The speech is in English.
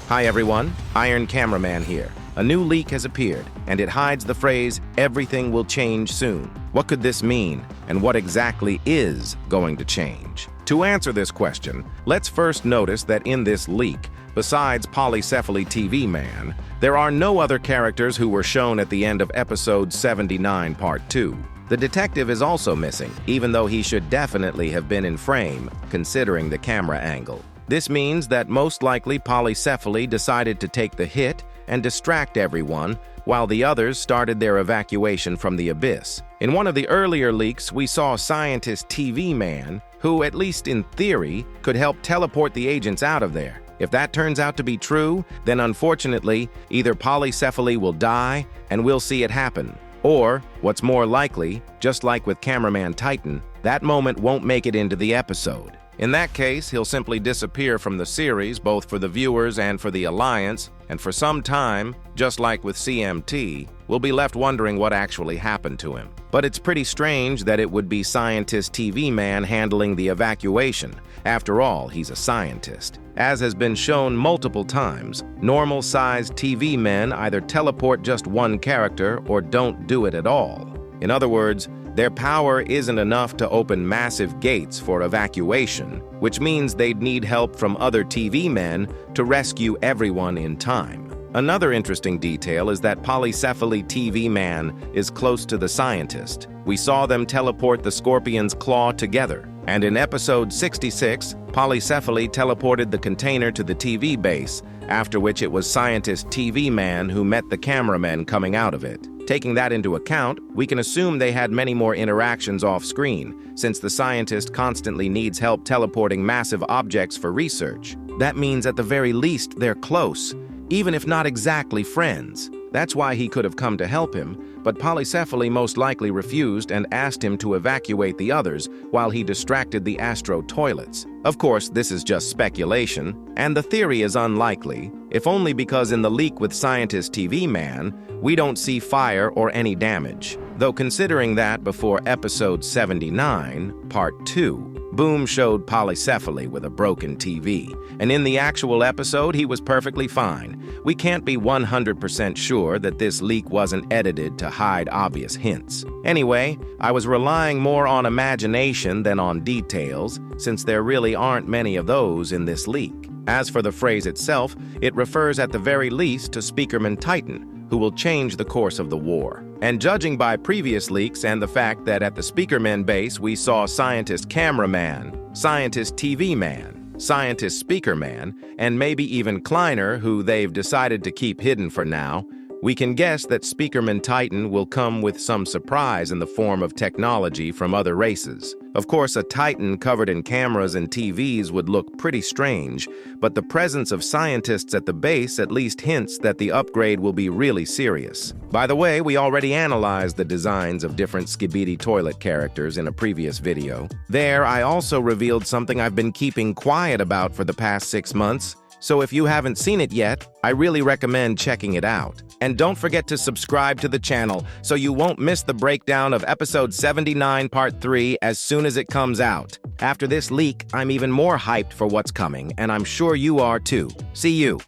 Hi everyone, Iron Cameraman here. A new leak has appeared, and it hides the phrase, "Everything will change soon." What could this mean, and what exactly is going to change? To answer this question, let's first notice that in this leak, besides Polycephaly TV Man, there are no other characters who were shown at the end of episode 79 part 2. The detective is also missing, even though he should definitely have been in frame, considering the camera angle. This means that most likely Polycephaly decided to take the hit and distract everyone, while the others started their evacuation from the abyss. In one of the earlier leaks, we saw Scientist TV Man, who, at least in theory, could help teleport the agents out of there. If that turns out to be true, then unfortunately, either Polycephaly will die, and we'll see it happen. Or, what's more likely, just like with Cameraman Titan, that moment won't make it into the episode. In that case, he'll simply disappear from the series, both for the viewers and for the Alliance, and for some time, just like with CMT, we'll be left wondering what actually happened to him. But it's pretty strange that it would be Scientist TV Man handling the evacuation. After all, he's a scientist. As has been shown multiple times, normal-sized TV men either teleport just one character or don't do it at all. In other words, their power isn't enough to open massive gates for evacuation, which means they'd need help from other TV men to rescue everyone in time. Another interesting detail is that Polycephaly TV Man is close to the scientist. We saw them teleport the Scorpion's claw together, and in episode 66, Polycephaly teleported the container to the TV base, after which it was Scientist TV Man who met the cameramen coming out of it. Taking that into account, we can assume they had many more interactions off-screen, since the scientist constantly needs help teleporting massive objects for research. That means at the very least they're close, even if not exactly friends. That's why he could have come to help him, but Polycephaly most likely refused and asked him to evacuate the others while he distracted the Astro toilets. Of course, this is just speculation, and the theory is unlikely, if only because in the leak with Scientist TV Man, we don't see fire or any damage. Though considering that before episode 79, part 2, Boom showed Polycephaly with a broken TV, and in the actual episode he was perfectly fine. We can't be 100% sure that this leak wasn't edited to hide obvious hints. Anyway, I was relying more on imagination than on details, since there really aren't many of those in this leak. As for the phrase itself, it refers at the very least to Speakerman Titan, who will change the course of the war. And judging by previous leaks and the fact that at the Speakerman base we saw Scientist Cameraman, Scientist TV Man, Scientist Speakerman, and maybe even Kleiner, who they've decided to keep hidden for now, we can guess that Speakerman Titan will come with some surprise in the form of technology from other races. Of course, a Titan covered in cameras and TVs would look pretty strange, but the presence of scientists at the base at least hints that the upgrade will be really serious. By the way, we already analyzed the designs of different skibidi toilet characters in a previous video. There, I also revealed something I've been keeping quiet about for the past 6 months, so if you haven't seen it yet, I really recommend checking it out. And don't forget to subscribe to the channel so you won't miss the breakdown of episode 79 part 3 as soon as it comes out. After this leak, I'm even more hyped for what's coming, and I'm sure you are too. See you!